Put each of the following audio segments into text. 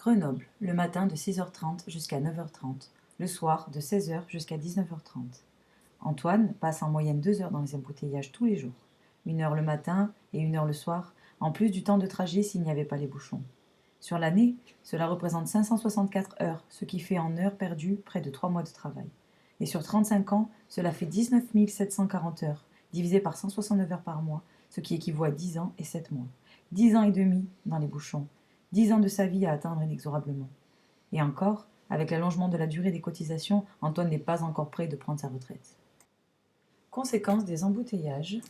Grenoble, le matin de 6h30 jusqu'à 9h30, le soir de 16h jusqu'à 19h30. Antoine passe en moyenne 2 heures dans les embouteillages tous les jours, 1 heure le matin et 1 heure le soir, en plus du temps de trajet s'il n'y avait pas les bouchons. Sur l'année, cela représente 564 heures, ce qui fait en heures perdues près de 3 mois de travail. Et sur 35 ans, cela fait 19 740 heures, divisé par 169 heures par mois, ce qui équivaut à 10 ans et 7 mois. 10 ans et demi dans les bouchons, 10 ans de sa vie à atteindre inexorablement. Et encore, avec l'allongement de la durée des cotisations, Antoine n'est pas encore prêt de prendre sa retraite. Conséquence des embouteillages,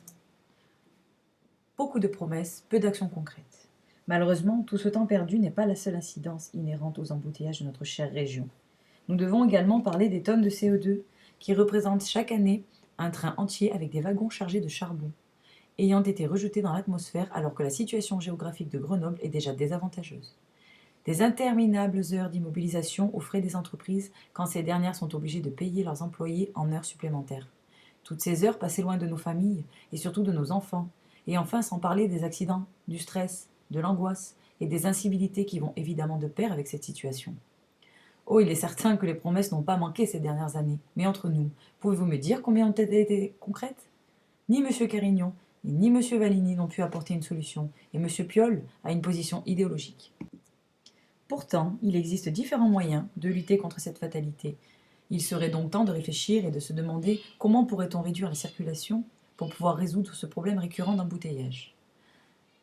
beaucoup de promesses, peu d'actions concrètes. Malheureusement, tout ce temps perdu n'est pas la seule incidence inhérente aux embouteillages de notre chère région. Nous devons également parler des tonnes de CO2 qui représentent chaque année un train entier avec des wagons chargés de charbon, ayant été rejetés dans l'atmosphère alors que la situation géographique de Grenoble est déjà désavantageuse. Des interminables heures d'immobilisation aux frais des entreprises quand ces dernières sont obligées de payer leurs employés en heures supplémentaires. Toutes ces heures passées loin de nos familles et surtout de nos enfants. Et enfin, sans parler des accidents, du stress, de l'angoisse et des incivilités qui vont évidemment de pair avec cette situation. Oh, il est certain que les promesses n'ont pas manqué ces dernières années. Mais entre nous, pouvez-vous me dire combien ont été concrètes? Ni M. Carignon, ni M. Valigny n'ont pu apporter une solution, et M. Piolle a une position idéologique. Pourtant, il existe différents moyens de lutter contre cette fatalité. Il serait donc temps de réfléchir et de se demander comment pourrait-on réduire la circulation pour pouvoir résoudre ce problème récurrent d'embouteillage.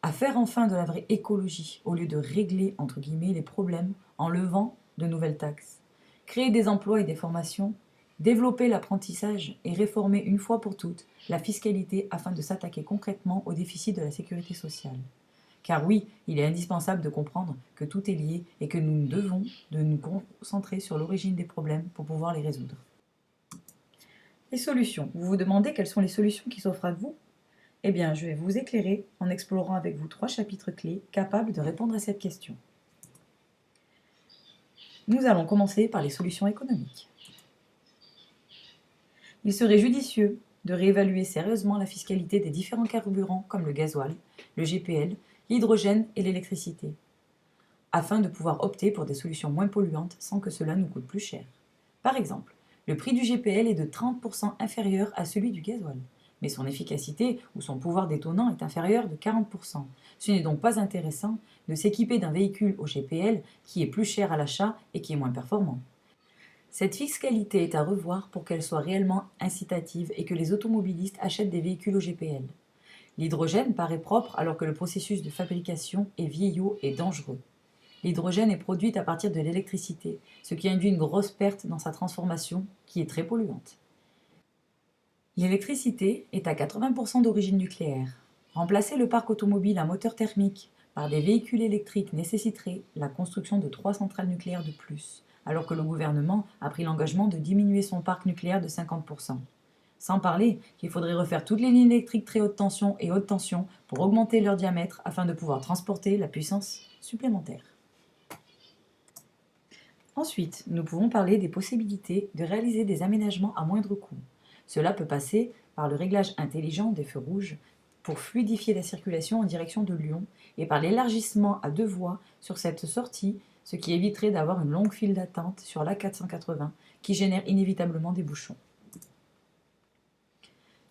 À faire enfin de la vraie écologie, au lieu de régler, entre guillemets, les problèmes en levant de nouvelles taxes. Créer des emplois et des formations, développer l'apprentissage et réformer une fois pour toutes la fiscalité afin de s'attaquer concrètement au déficit de la sécurité sociale. Car oui, il est indispensable de comprendre que tout est lié et que nous devons de nous concentrer sur l'origine des problèmes pour pouvoir les résoudre. Les solutions. Vous vous demandez quelles sont les solutions qui s'offrent à vous? Eh bien, je vais vous éclairer en explorant avec vous 3 chapitres clés capables de répondre à cette question. Nous allons commencer par les solutions économiques. Il serait judicieux de réévaluer sérieusement la fiscalité des différents carburants comme le gasoil, le GPL, l'hydrogène et l'électricité, afin de pouvoir opter pour des solutions moins polluantes sans que cela nous coûte plus cher. Par exemple, le prix du GPL est de 30% inférieur à celui du gasoil, mais son efficacité ou son pouvoir détonnant est inférieur de 40%. Ce n'est donc pas intéressant de s'équiper d'un véhicule au GPL qui est plus cher à l'achat et qui est moins performant. Cette fiscalité est à revoir pour qu'elle soit réellement incitative et que les automobilistes achètent des véhicules au GPL. L'hydrogène paraît propre alors que le processus de fabrication est vieillot et dangereux. L'hydrogène est produit à partir de l'électricité, ce qui induit une grosse perte dans sa transformation, qui est très polluante. L'électricité est à 80% d'origine nucléaire. Remplacer le parc automobile à moteur thermique par des véhicules électriques nécessiterait la construction de 3 centrales nucléaires de plus, alors que le gouvernement a pris l'engagement de diminuer son parc nucléaire de 50%. Sans parler qu'il faudrait refaire toutes les lignes électriques très haute tension et haute tension pour augmenter leur diamètre afin de pouvoir transporter la puissance supplémentaire. Ensuite, nous pouvons parler des possibilités de réaliser des aménagements à moindre coût. Cela peut passer par le réglage intelligent des feux rouges pour fluidifier la circulation en direction de Lyon et par l'élargissement à 2 voies sur cette sortie, ce qui éviterait d'avoir une longue file d'attente sur l'A480 qui génère inévitablement des bouchons.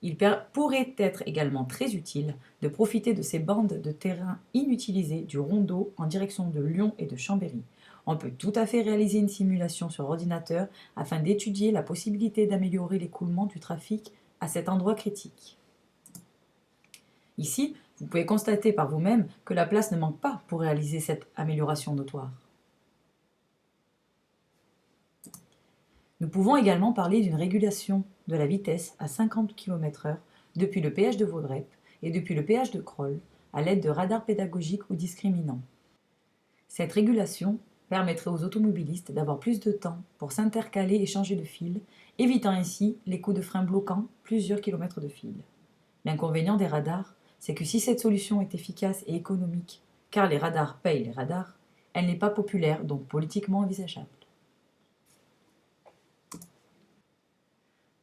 Il pourrait être également très utile de profiter de ces bandes de terrain inutilisées du Rondeau en direction de Lyon et de Chambéry. On peut tout à fait réaliser une simulation sur ordinateur afin d'étudier la possibilité d'améliorer l'écoulement du trafic à cet endroit critique. Ici, vous pouvez constater par vous-même que la place ne manque pas pour réaliser cette amélioration notoire. Nous pouvons également parler d'une régulation de la vitesse à 50 km/h depuis le péage de Vaudrep et depuis le péage de Crolles à l'aide de radars pédagogiques ou discriminants. Cette régulation permettrait aux automobilistes d'avoir plus de temps pour s'intercaler et changer de fil, évitant ainsi les coups de frein bloquant plusieurs kilomètres de fil. L'inconvénient des radars, c'est que si cette solution est efficace et économique, car les radars payent les radars, elle n'est pas populaire, donc politiquement envisageable.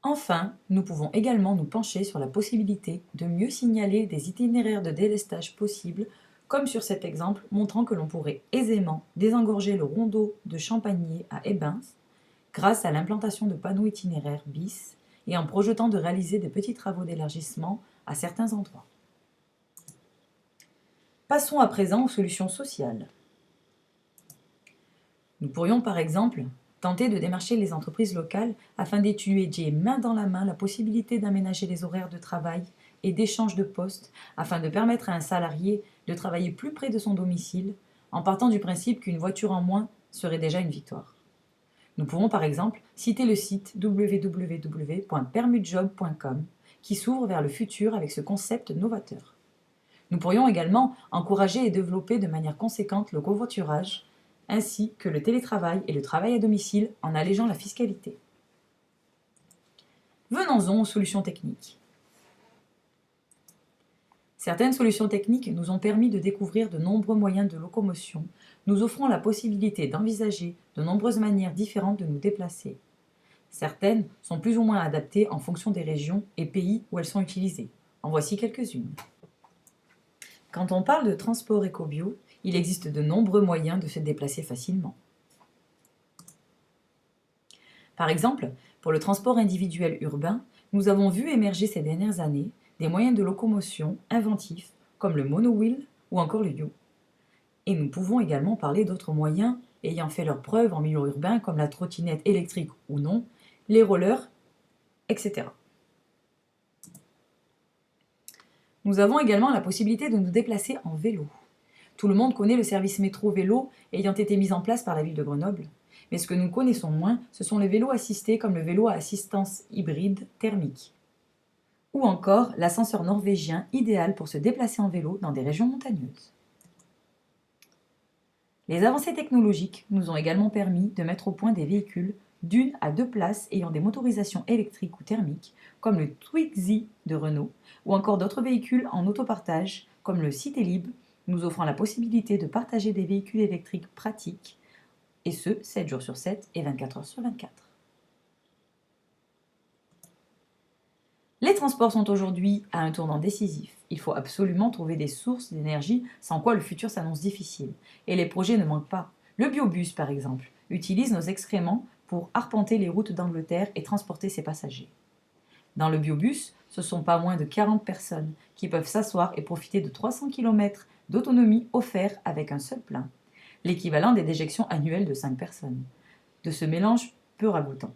Enfin, nous pouvons également nous pencher sur la possibilité de mieux signaler des itinéraires de délestage possibles comme sur cet exemple montrant que l'on pourrait aisément désengorger le rondeau de Champagné à Ebens grâce à l'implantation de panneaux itinéraires bis et en projetant de réaliser des petits travaux d'élargissement à certains endroits. Passons à présent aux solutions sociales. Nous pourrions par exemple tenter de démarcher les entreprises locales afin d'étudier main dans la main la possibilité d'aménager les horaires de travail et d'échange de postes afin de permettre à un salarié de travailler plus près de son domicile en partant du principe qu'une voiture en moins serait déjà une victoire. Nous pouvons par exemple citer le site www.permutejob.com qui s'ouvre vers le futur avec ce concept novateur. Nous pourrions également encourager et développer de manière conséquente le covoiturage, ainsi que le télétravail et le travail à domicile en allégeant la fiscalité. Venons-en aux solutions techniques. Certaines solutions techniques nous ont permis de découvrir de nombreux moyens de locomotion, nous offrant la possibilité d'envisager de nombreuses manières différentes de nous déplacer. Certaines sont plus ou moins adaptées en fonction des régions et pays où elles sont utilisées. En voici quelques-unes. Quand on parle de transport éco-bio, il existe de nombreux moyens de se déplacer facilement. Par exemple, pour le transport individuel urbain, nous avons vu émerger ces dernières années des moyens de locomotion inventifs comme le monowheel ou encore le yo. Et nous pouvons également parler d'autres moyens ayant fait leurs preuves en milieu urbain comme la trottinette électrique ou non, les rollers, etc. Nous avons également la possibilité de nous déplacer en vélo. Tout le monde connaît le service métro vélo ayant été mis en place par la ville de Grenoble. Mais ce que nous connaissons moins, ce sont les vélos assistés comme le vélo à assistance hybride thermique. Ou encore l'ascenseur norvégien idéal pour se déplacer en vélo dans des régions montagneuses. Les avancées technologiques nous ont également permis de mettre au point des véhicules d'1 à 2 places ayant des motorisations électriques ou thermiques, comme le Twixy de Renault, ou encore d'autres véhicules en autopartage, comme le Citélib, nous offrant la possibilité de partager des véhicules électriques pratiques, et ce, 7 jours sur 7 et 24 heures sur 24. Les transports sont aujourd'hui à un tournant décisif. Il faut absolument trouver des sources d'énergie sans quoi le futur s'annonce difficile. Et les projets ne manquent pas. Le biobus, par exemple, utilise nos excréments pour arpenter les routes d'Angleterre et transporter ses passagers. Dans le biobus, ce sont pas moins de 40 personnes qui peuvent s'asseoir et profiter de 300 km d'autonomie offerts avec un seul plein, l'équivalent des déjections annuelles de 5 personnes, de ce mélange peu ragoûtant.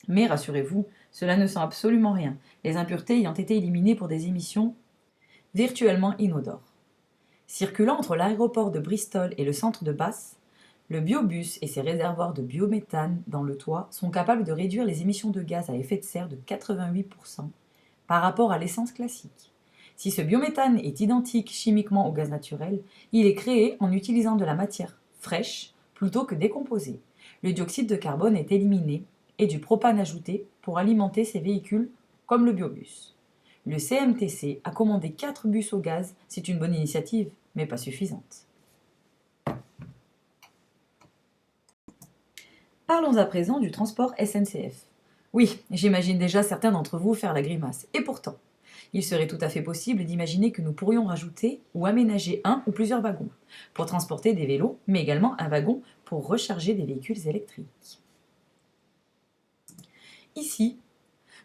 Mais rassurez-vous, cela ne sent absolument rien, les impuretés ayant été éliminées pour des émissions virtuellement inodores. Circulant entre l'aéroport de Bristol et le centre de Bath, le biobus et ses réservoirs de biométhane dans le toit sont capables de réduire les émissions de gaz à effet de serre de 88% par rapport à l'essence classique. Si ce biométhane est identique chimiquement au gaz naturel, il est créé en utilisant de la matière fraîche plutôt que décomposée. Le dioxyde de carbone est éliminé et du propane ajouté pour alimenter ces véhicules comme le biobus. Le CMTC a commandé 4 bus au gaz, c'est une bonne initiative, mais pas suffisante. Parlons à présent du transport SNCF. Oui, j'imagine déjà certains d'entre vous faire la grimace, et pourtant, il serait tout à fait possible d'imaginer que nous pourrions rajouter ou aménager un ou plusieurs wagons pour transporter des vélos, mais également un wagon pour recharger des véhicules électriques. Ici,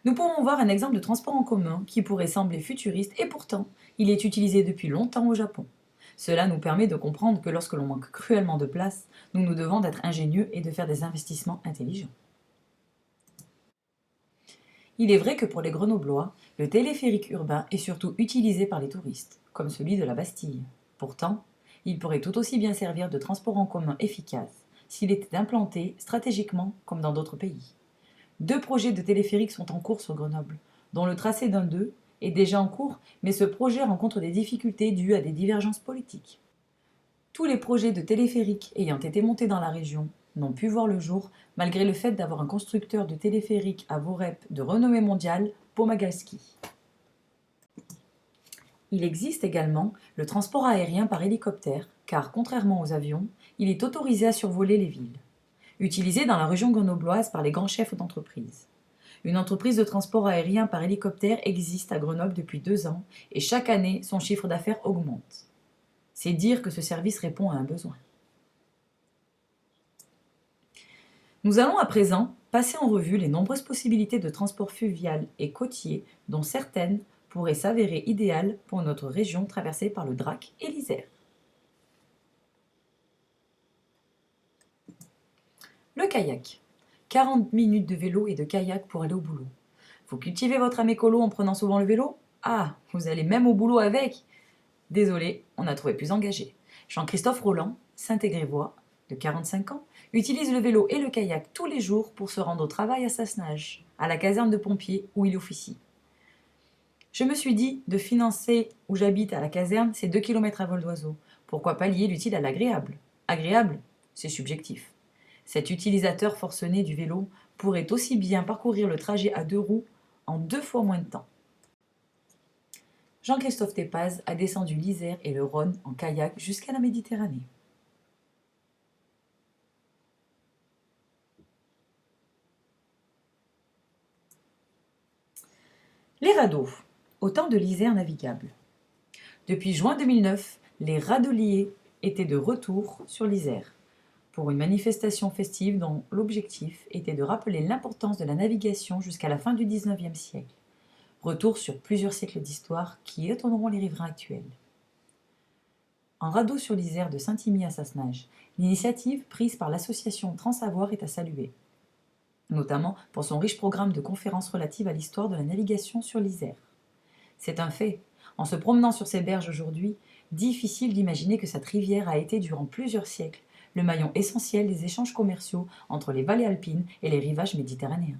nous pouvons voir un exemple de transport en commun qui pourrait sembler futuriste et pourtant, il est utilisé depuis longtemps au Japon. Cela nous permet de comprendre que lorsque l'on manque cruellement de place, nous nous devons d'être ingénieux et de faire des investissements intelligents. Il est vrai que pour les Grenoblois, le téléphérique urbain est surtout utilisé par les touristes, comme celui de la Bastille. Pourtant, il pourrait tout aussi bien servir de transport en commun efficace s'il était implanté stratégiquement comme dans d'autres pays. 2 projets de téléphérique sont en cours sur Grenoble, dont le tracé d'un d'eux est déjà en cours, mais ce projet rencontre des difficultés dues à des divergences politiques. Tous les projets de téléphérique ayant été montés dans la région n'ont pu voir le jour, malgré le fait d'avoir un constructeur de téléphérique à Vorep de renommée mondiale, Pomagalski. Il existe également le transport aérien par hélicoptère, car contrairement aux avions, il est autorisé à survoler les villes. Utilisé dans la région grenobloise par les grands chefs d'entreprise. Une entreprise de transport aérien par hélicoptère existe à Grenoble depuis 2 ans et chaque année, son chiffre d'affaires augmente. C'est dire que ce service répond à un besoin. Nous allons à présent passer en revue les nombreuses possibilités de transport fluvial et côtier, dont certaines pourraient s'avérer idéales pour notre région traversée par le Drac et l'Isère. Le kayak. 40 minutes de vélo et de kayak pour aller au boulot. Vous cultivez votre âme écolo en prenant souvent le vélo? Ah, vous allez même au boulot avec? Désolé, on a trouvé plus engagé. Jean-Christophe Roland, Saint-Égrévois, de 45 ans, utilise le vélo et le kayak tous les jours pour se rendre au travail à Sassenage, à la caserne de pompiers où il officie. Je me suis dit de financer où j'habite à la caserne, c'est 2 km à vol d'oiseau. Pourquoi pas lier l'utile à l'agréable? Agréable, c'est subjectif. Cet utilisateur forcené du vélo pourrait aussi bien parcourir le trajet à 2 roues en 2 fois moins de temps. Jean-Christophe Tépaz a descendu l'Isère et le Rhône en kayak jusqu'à la Méditerranée. Les radeaux, au temps de l'Isère navigable. Depuis juin 2009, les radeliers étaient de retour sur l'Isère pour une manifestation festive dont l'objectif était de rappeler l'importance de la navigation jusqu'à la fin du XIXe siècle. Retour sur plusieurs siècles d'histoire qui étonneront les riverains actuels. En radeau sur l'Isère de Saint-Imier à Sassenage, l'initiative prise par l'association Transsavoir est à saluer, notamment pour son riche programme de conférences relatives à l'histoire de la navigation sur l'Isère. C'est un fait. En se promenant sur ces berges aujourd'hui, difficile d'imaginer que cette rivière a été durant plusieurs siècles le maillon essentiel des échanges commerciaux entre les vallées alpines et les rivages méditerranéens.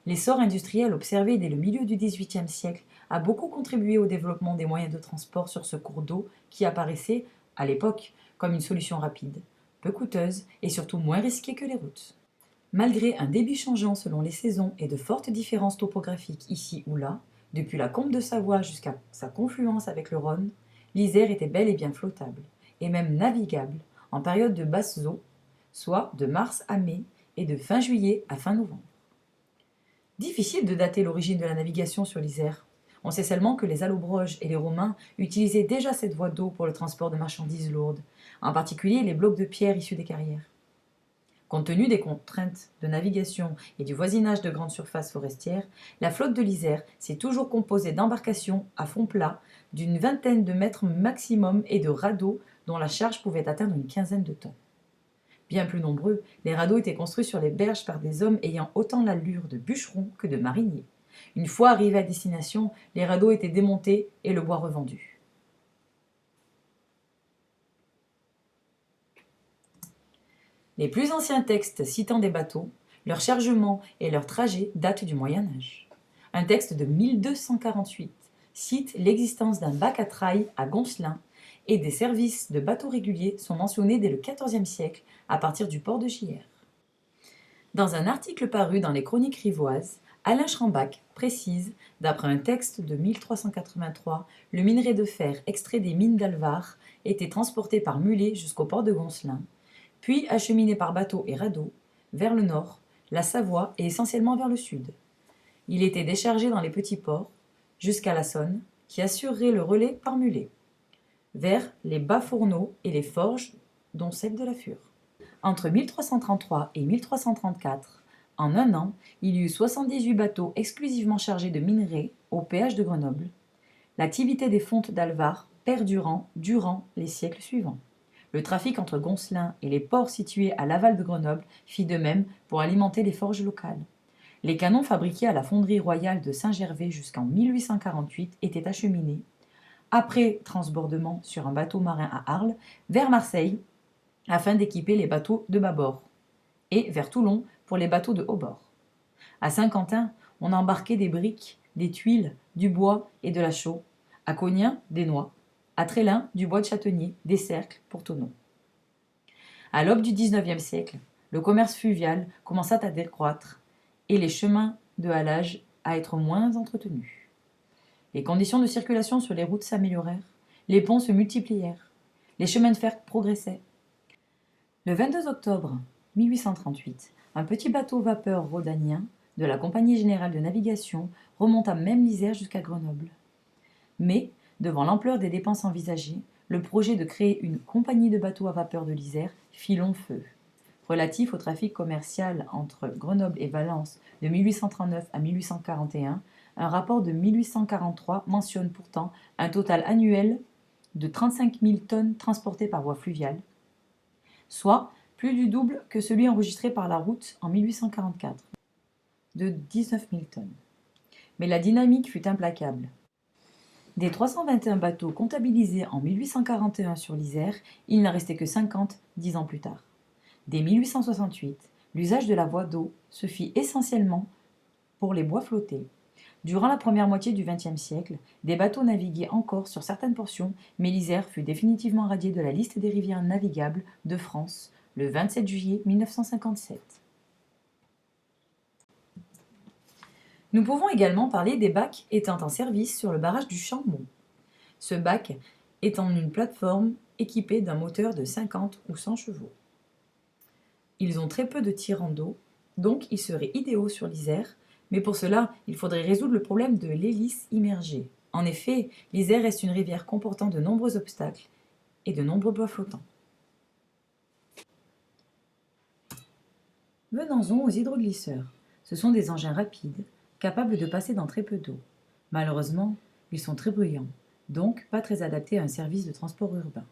L'essor industriel observé dès le milieu du XVIIIe siècle a beaucoup contribué au développement des moyens de transport sur ce cours d'eau qui apparaissait, à l'époque, comme une solution rapide, peu coûteuse et surtout moins risquée que les routes. Malgré un débit changeant selon les saisons et de fortes différences topographiques ici ou là, depuis la Combe de Savoie jusqu'à sa confluence avec le Rhône, l'Isère était bel et bien flottable, et même navigable, en période de basses eaux, soit de mars à mai et de fin juillet à fin novembre. Difficile de dater l'origine de la navigation sur l'Isère. On sait seulement que les Allobroges et les Romains utilisaient déjà cette voie d'eau pour le transport de marchandises lourdes, en particulier les blocs de pierre issus des carrières. Compte tenu des contraintes de navigation et du voisinage de grandes surfaces forestières, la flotte de l'Isère s'est toujours composée d'embarcations à fond plat d'une vingtaine de mètres maximum et de radeaux dont la charge pouvait atteindre une quinzaine de tonnes. Bien plus nombreux, les radeaux étaient construits sur les berges par des hommes ayant autant l'allure de bûcherons que de mariniers. Une fois arrivés à destination, les radeaux étaient démontés et le bois revendu. Les plus anciens textes citant des bateaux, leur chargement et leur trajet datent du Moyen Âge. Un texte de 1248 cite l'existence d'un bac à traille à Goncelin et des services de bateaux réguliers sont mentionnés dès le XIVe siècle à partir du port de Gières. Dans un article paru dans les Chroniques rivoises, Alain Schrambach précise, d'après un texte de 1383, le minerai de fer extrait des mines d'Alvar était transporté par mulet jusqu'au port de Goncelin, puis acheminé par bateau et radeau vers le nord, la Savoie et essentiellement vers le sud. Il était déchargé dans les petits ports, jusqu'à la Saône, qui assurerait le relais par mulet, vers les bas-fourneaux et les forges, dont celle de la Fure. Entre 1333 et 1334, en un an, il y eut 78 bateaux exclusivement chargés de minerais au péage de Grenoble, l'activité des fontes d'Alvar perdurant durant les siècles suivants. Le trafic entre Goncelin et les ports situés à l'aval de Grenoble fit de même pour alimenter les forges locales. Les canons fabriqués à la fonderie royale de Saint-Gervais jusqu'en 1848 étaient acheminés, après transbordement sur un bateau marin à Arles, vers Marseille, afin d'équiper les bateaux de bâbord, et vers Toulon pour les bateaux de haut-bord. À Saint-Quentin, on embarquait des briques, des tuiles, du bois et de la chaux. À Cognien, des noix. À Trélin, du bois de châtaignier, des cercles pour tonneaux. À l'aube du XIXe siècle, le commerce fluvial commença à décroître et les chemins de halage à être moins entretenus. Les conditions de circulation sur les routes s'améliorèrent, les ponts se multiplièrent, les chemins de fer progressaient. Le 22 octobre 1838, un petit bateau vapeur rhodanien de la Compagnie générale de navigation remonta même l'Isère jusqu'à Grenoble. Mais, devant l'ampleur des dépenses envisagées, le projet de créer une compagnie de bateaux à vapeur de l'Isère fit long feu. Relatif au trafic commercial entre Grenoble et Valence de 1839 à 1841, un rapport de 1843 mentionne pourtant un total annuel de 35 000 tonnes transportées par voie fluviale, soit plus du double que celui enregistré par la route en 1844, de 19 000 tonnes. Mais la dynamique fut implacable. Des 321 bateaux comptabilisés en 1841 sur l'Isère, il n'en restait que 50 10 ans plus tard. Dès 1868, l'usage de la voie d'eau se fit essentiellement pour les bois flottés. Durant la première moitié du XXe siècle, des bateaux naviguaient encore sur certaines portions, mais l'Isère fut définitivement radiée de la liste des rivières navigables de France le 27 juillet 1957. Nous pouvons également parler des bacs étant en service sur le barrage du Chambon. Ce bac étant une plateforme équipée d'un moteur de 50 ou 100 chevaux. Ils ont très peu de tirants d'eau, donc ils seraient idéaux sur l'Isère, mais pour cela, il faudrait résoudre le problème de l'hélice immergée. En effet, l'Isère reste une rivière comportant de nombreux obstacles et de nombreux bois flottants. Venons-en aux hydroglisseurs. Ce sont des engins rapides, capables de passer dans très peu d'eau. Malheureusement, ils sont très bruyants, donc pas très adaptés à un service de transport urbain.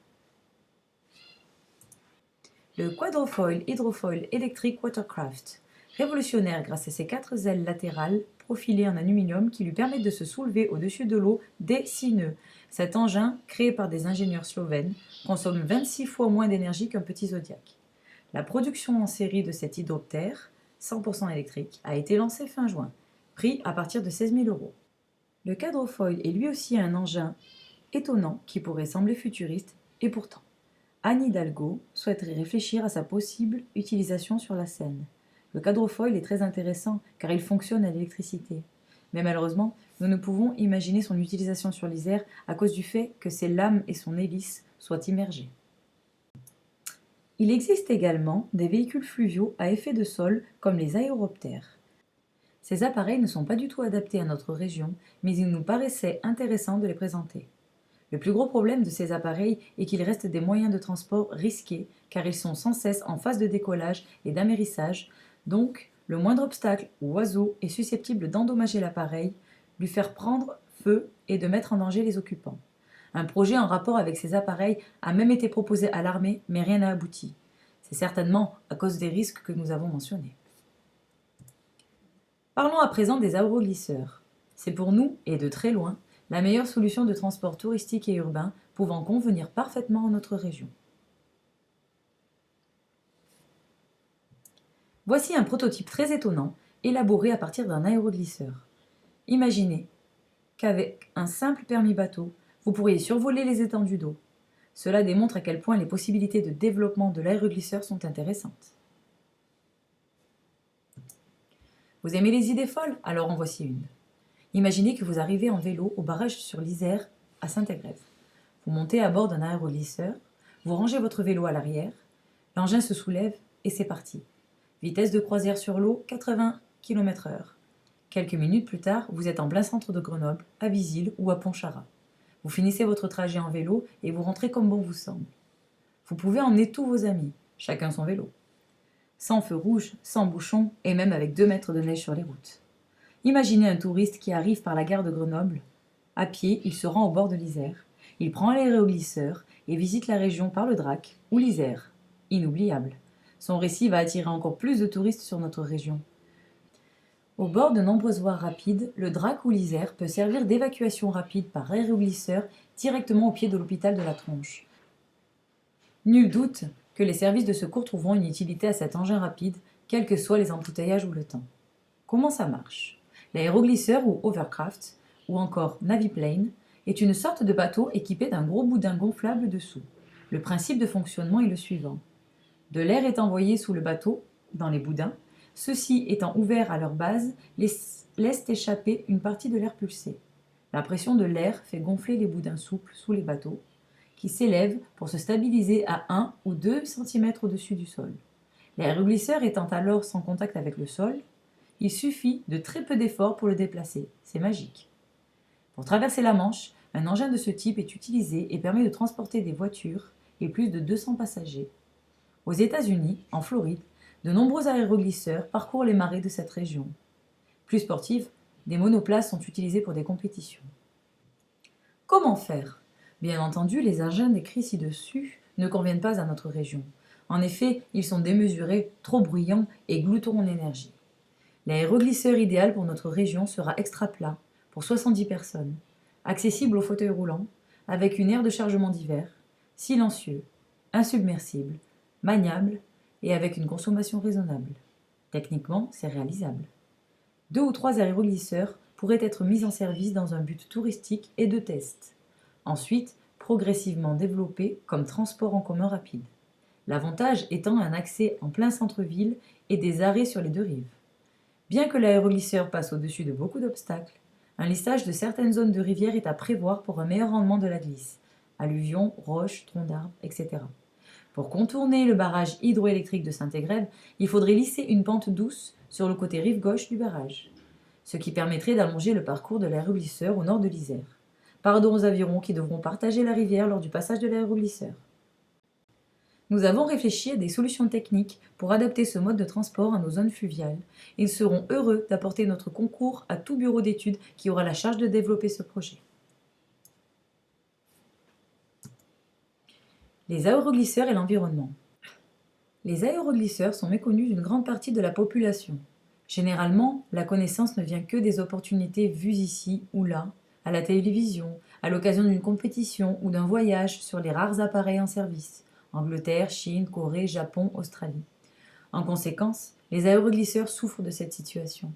Le Quadrofoil Hydrofoil Electric Watercraft, révolutionnaire grâce à ses 4 ailes latérales profilées en aluminium qui lui permettent de se soulever au-dessus de l'eau dès 6 nœuds. Cet engin, créé par des ingénieurs slovènes, consomme 26 fois moins d'énergie qu'un petit Zodiac. La production en série de cet hydroptère, 100% électrique, a été lancée fin juin, prix à partir de 16 000 €. Le Quadrofoil est lui aussi un engin étonnant qui pourrait sembler futuriste, et pourtant. Anne Hidalgo souhaiterait réfléchir à sa possible utilisation sur la Seine. Le quadrofoil est très intéressant car il fonctionne à l'électricité. Mais malheureusement, nous ne pouvons imaginer son utilisation sur l'Isère à cause du fait que ses lames et son hélice soient immergées. Il existe également des véhicules fluviaux à effet de sol comme les aéroptères. Ces appareils ne sont pas du tout adaptés à notre région, mais il nous paraissait intéressant de les présenter. Le plus gros problème de ces appareils est qu'ils restent des moyens de transport risqués car ils sont sans cesse en phase de décollage et d'amérissage, donc le moindre obstacle ou oiseau est susceptible d'endommager l'appareil, lui faire prendre feu et de mettre en danger les occupants. Un projet en rapport avec ces appareils a même été proposé à l'armée, mais rien n'a abouti. C'est certainement à cause des risques que nous avons mentionnés. Parlons à présent des aéroglisseurs. C'est pour nous, et de très loin, la meilleure solution de transport touristique et urbain pouvant convenir parfaitement à notre région. Voici un prototype très étonnant, élaboré à partir d'un aéroglisseur. Imaginez qu'avec un simple permis bateau, vous pourriez survoler les étendues d'eau. Cela démontre à quel point les possibilités de développement de l'aéroglisseur sont intéressantes. Vous aimez les idées folles? Alors en voici une. Imaginez que vous arrivez en vélo au barrage sur l'Isère à Saint-Égrève. Vous montez à bord d'un aéroglisseur, vous rangez votre vélo à l'arrière, l'engin se soulève et c'est parti. Vitesse de croisière sur l'eau, 80 km/h. Quelques minutes plus tard, vous êtes en plein centre de Grenoble, à Visil ou à Pontcharrat. Vous finissez votre trajet en vélo et vous rentrez comme bon vous semble. Vous pouvez emmener tous vos amis, chacun son vélo. Sans feu rouge, sans bouchon et même avec 2 mètres de neige sur les routes. Imaginez un touriste qui arrive par la gare de Grenoble. À pied, il se rend au bord de l'Isère. Il prend l'aéroglisseur et visite la région par le Drac ou l'Isère. Inoubliable. Son récit va attirer encore plus de touristes sur notre région. Au bord de nombreuses voies rapides, le Drac ou l'Isère peut servir d'évacuation rapide par aéroglisseur directement au pied de l'hôpital de la Tronche. Nul doute que les services de secours trouveront une utilité à cet engin rapide, quels que soient les embouteillages ou le temps. Comment ça marche? L'aéroglisseur ou overcraft, ou encore naviplane, est une sorte de bateau équipé d'un gros boudin gonflable dessous. Le principe de fonctionnement est le suivant. De l'air est envoyé sous le bateau, dans les boudins. Ceux-ci étant ouverts à leur base, laissent échapper une partie de l'air pulsé. La pression de l'air fait gonfler les boudins souples sous les bateaux, qui s'élèvent pour se stabiliser à 1 ou 2 cm au-dessus du sol. L'aéroglisseur étant alors sans contact avec le sol, il suffit de très peu d'efforts pour le déplacer. C'est magique. Pour traverser la Manche, Un engin de ce type est utilisé et permet de transporter des voitures et plus de 200 passagers. Aux États-Unis, en Floride, de nombreux aéroglisseurs parcourent les marais de cette région. Plus sportives, des monoplaces sont utilisées pour des compétitions. Comment faire? Bien entendu, les engins décrits ci-dessus ne conviennent pas à notre région. En effet, ils sont démesurés, trop bruyants et gloutons en énergie. L'aéroglisseur idéal pour notre région sera extra plat, pour 70 personnes, accessible au fauteuil roulant, avec une aire de chargement d'hiver, silencieux, insubmersible, maniable et avec une consommation raisonnable. Techniquement, c'est réalisable. 2 ou 3 aéroglisseurs pourraient être mis en service dans un but touristique et de test. Ensuite, progressivement développés comme transport en commun rapide. L'avantage étant un accès en plein centre-ville et des arrêts sur les 2 rives. Bien que l'aéroglisseur passe au-dessus de beaucoup d'obstacles, un lissage de certaines zones de rivière est à prévoir pour un meilleur rendement de la glisse. Alluvions, roches, troncs d'arbres, etc. Pour contourner le barrage hydroélectrique de Saint-Égrève, il faudrait lisser une pente douce sur le côté rive gauche du barrage, ce qui permettrait d'allonger le parcours de l'aéroglisseur au nord de l'Isère. Pardon aux avirons qui devront partager la rivière lors du passage de l'aéroglisseur. Nous avons réfléchi à des solutions techniques pour adapter ce mode de transport à nos zones fluviales et nous serons heureux d'apporter notre concours à tout bureau d'études qui aura la charge de développer ce projet. Les aéroglisseurs et l'environnement. Les aéroglisseurs sont méconnus d'une grande partie de la population. Généralement, la connaissance ne vient que des opportunités vues ici ou là, à la télévision, à l'occasion d'une compétition ou d'un voyage sur les rares appareils en service. Angleterre, Chine, Corée, Japon, Australie. En conséquence, les aéroglisseurs souffrent de cette situation.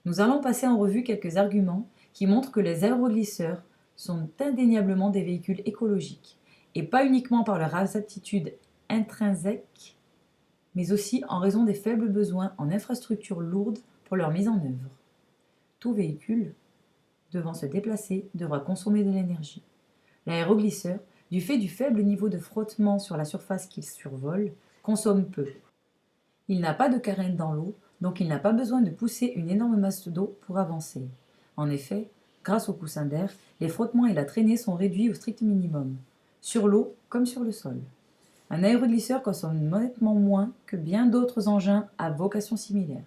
Nous allons passer en revue quelques arguments qui montrent que les aéroglisseurs sont indéniablement des véhicules écologiques, et pas uniquement par leur aptitude intrinsèque, mais aussi en raison des faibles besoins en infrastructures lourdes pour leur mise en œuvre. Tout véhicule, devant se déplacer, devra consommer de l'énergie. L'aéroglisseur, du fait du faible niveau de frottement sur la surface qu'il survole, consomme peu. Il n'a pas de carène dans l'eau, donc il n'a pas besoin de pousser une énorme masse d'eau pour avancer. En effet, grâce au coussin d'air, les frottements et la traînée sont réduits au strict minimum, sur l'eau comme sur le sol. Un aéroglisseur consomme nettement moins que bien d'autres engins à vocation similaire.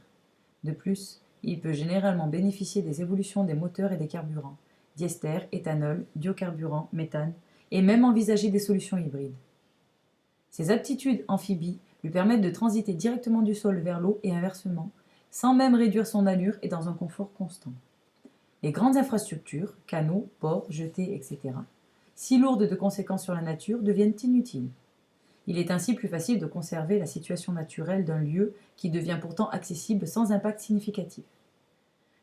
De plus, il peut généralement bénéficier des évolutions des moteurs et des carburants, diester, éthanol, biocarburant, méthane, et même envisager des solutions hybrides. Ses aptitudes amphibies lui permettent de transiter directement du sol vers l'eau et inversement, sans même réduire son allure et dans un confort constant. Les grandes infrastructures, canaux, ports, jetées, etc., si lourdes de conséquences sur la nature, deviennent inutiles. Il est ainsi plus facile de conserver la situation naturelle d'un lieu qui devient pourtant accessible sans impact significatif.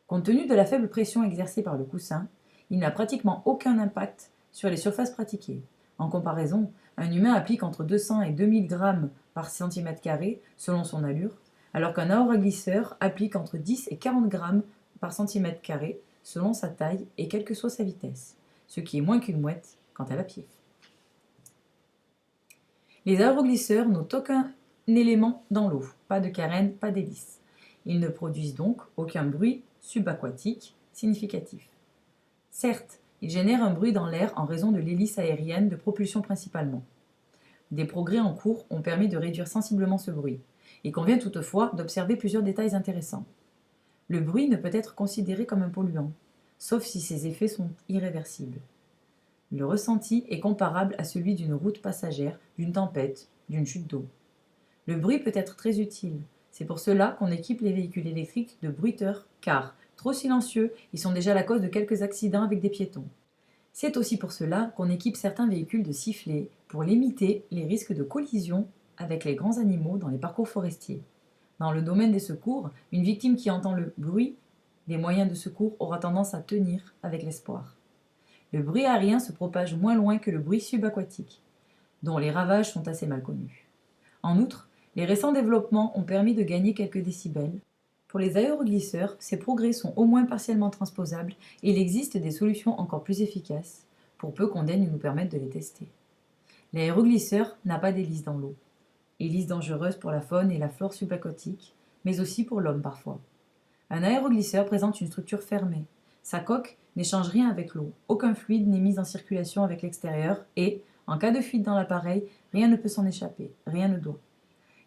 Compte tenu de la faible pression exercée par le coussin, il n'a pratiquement aucun impact sur les surfaces pratiquées. En comparaison, un humain applique entre 200 et 2000 grammes par centimètre carré selon son allure, alors qu'un aéroglisseur applique entre 10 et 40 grammes par centimètre carré selon sa taille et quelle que soit sa vitesse, ce qui est moins qu'une mouette quand elle a pied. Les aéroglisseurs n'ont aucun élément dans l'eau, pas de carène, pas d'hélice. Ils ne produisent donc aucun bruit subaquatique significatif. Certes, ils génèrent un bruit dans l'air en raison de l'hélice aérienne de propulsion principalement. Des progrès en cours ont permis de réduire sensiblement ce bruit. Il convient toutefois d'observer plusieurs détails intéressants. Le bruit ne peut être considéré comme un polluant, sauf si ses effets sont irréversibles. Le ressenti est comparable à celui d'une route passagère, d'une tempête, d'une chute d'eau. Le bruit peut être très utile. C'est pour cela qu'on équipe les véhicules électriques de bruiteurs, car, trop silencieux, ils sont déjà la cause de quelques accidents avec des piétons. C'est aussi pour cela qu'on équipe certains véhicules de sifflets pour limiter les risques de collision avec les grands animaux dans les parcours forestiers. Dans le domaine des secours, une victime qui entend le bruit des moyens de secours aura tendance à tenir avec l'espoir. Le bruit aérien se propage moins loin que le bruit subaquatique, dont les ravages sont assez mal connus. En outre, les récents développements ont permis de gagner quelques décibels. Pour les aéroglisseurs, ces progrès sont au moins partiellement transposables et il existe des solutions encore plus efficaces, pour peu qu'on daigne nous permettre de les tester. L'aéroglisseur n'a pas d'hélice dans l'eau. Hélice dangereuse pour la faune et la flore subaquatique, mais aussi pour l'homme parfois. Un aéroglisseur présente une structure fermée. Sa coque n'échange rien avec l'eau, aucun fluide n'est mis en circulation avec l'extérieur et, en cas de fuite dans l'appareil, rien ne peut s'en échapper, rien ne doit.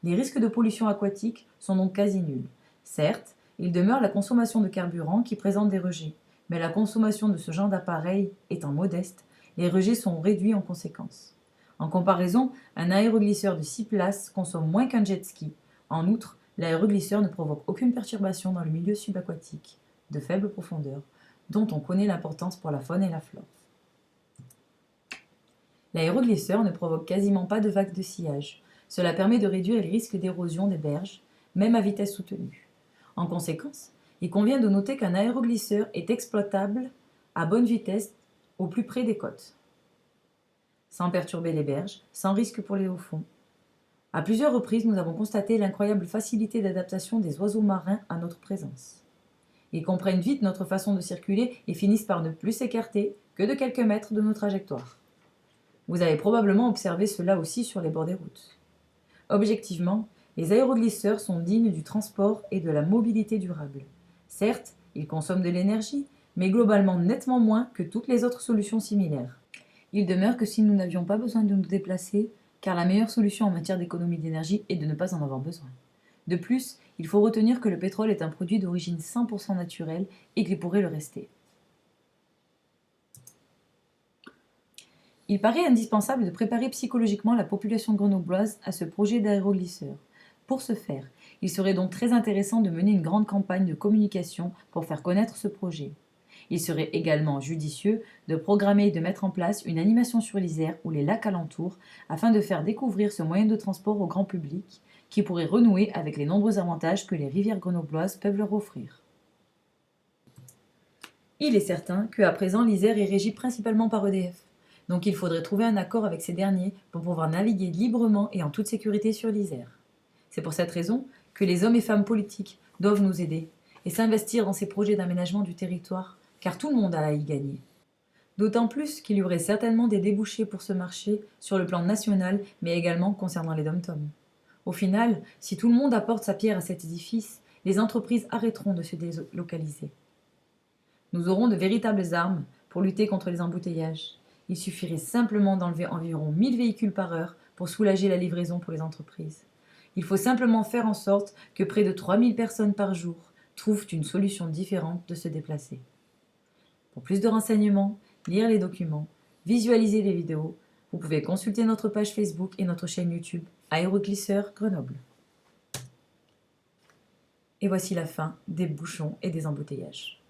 Les risques de pollution aquatique sont donc quasi nuls. Certes, il demeure la consommation de carburant qui présente des rejets, mais la consommation de ce genre d'appareil étant modeste, les rejets sont réduits en conséquence. En comparaison, un aéroglisseur de 6 places consomme moins qu'un jet ski. En outre, l'aéroglisseur ne provoque aucune perturbation dans le milieu subaquatique, de faible profondeur, dont on connaît l'importance pour la faune et la flore. L'aéroglisseur ne provoque quasiment pas de vagues de sillage. Cela permet de réduire les risques d'érosion des berges, même à vitesse soutenue. En conséquence, il convient de noter qu'un aéroglisseur est exploitable à bonne vitesse au plus près des côtes, sans perturber les berges, sans risque pour les hauts-fonds. À plusieurs reprises, nous avons constaté l'incroyable facilité d'adaptation des oiseaux marins à notre présence. Ils comprennent vite notre façon de circuler et finissent par ne plus s'écarter que de quelques mètres de nos trajectoires. Vous avez probablement observé cela aussi sur les bords des routes. Objectivement, les aéroglisseurs sont dignes du transport et de la mobilité durable. Certes, ils consomment de l'énergie, mais globalement nettement moins que toutes les autres solutions similaires. Il demeure que si nous n'avions pas besoin de nous déplacer, car la meilleure solution en matière d'économie d'énergie est de ne pas en avoir besoin. De plus, il faut retenir que le pétrole est un produit d'origine 100% naturelle et qu'il pourrait le rester. Il paraît indispensable de préparer psychologiquement la population grenobloise à ce projet d'aéroglisseur. Pour ce faire, il serait donc très intéressant de mener une grande campagne de communication pour faire connaître ce projet. Il serait également judicieux de programmer et de mettre en place une animation sur l'Isère ou les lacs alentours afin de faire découvrir ce moyen de transport au grand public qui pourrait renouer avec les nombreux avantages que les rivières grenobloises peuvent leur offrir. Il est certain qu'à présent l'Isère est régie principalement par EDF. Donc il faudrait trouver un accord avec ces derniers pour pouvoir naviguer librement et en toute sécurité sur l'Isère. C'est pour cette raison que les hommes et femmes politiques doivent nous aider et s'investir dans ces projets d'aménagement du territoire, car tout le monde a à y gagner. D'autant plus qu'il y aurait certainement des débouchés pour ce marché sur le plan national, mais également concernant les dom-toms. Au final, si tout le monde apporte sa pierre à cet édifice, les entreprises arrêteront de se délocaliser. Nous aurons de véritables armes pour lutter contre les embouteillages. Il suffirait simplement d'enlever environ 1000 véhicules par heure pour soulager la livraison pour les entreprises. Il faut simplement faire en sorte que près de 3000 personnes par jour trouvent une solution différente de se déplacer. Pour plus de renseignements, lire les documents, visualiser les vidéos, vous pouvez consulter notre page Facebook et notre chaîne YouTube Aéroglisseur Grenoble. Et voici la fin des bouchons et des embouteillages.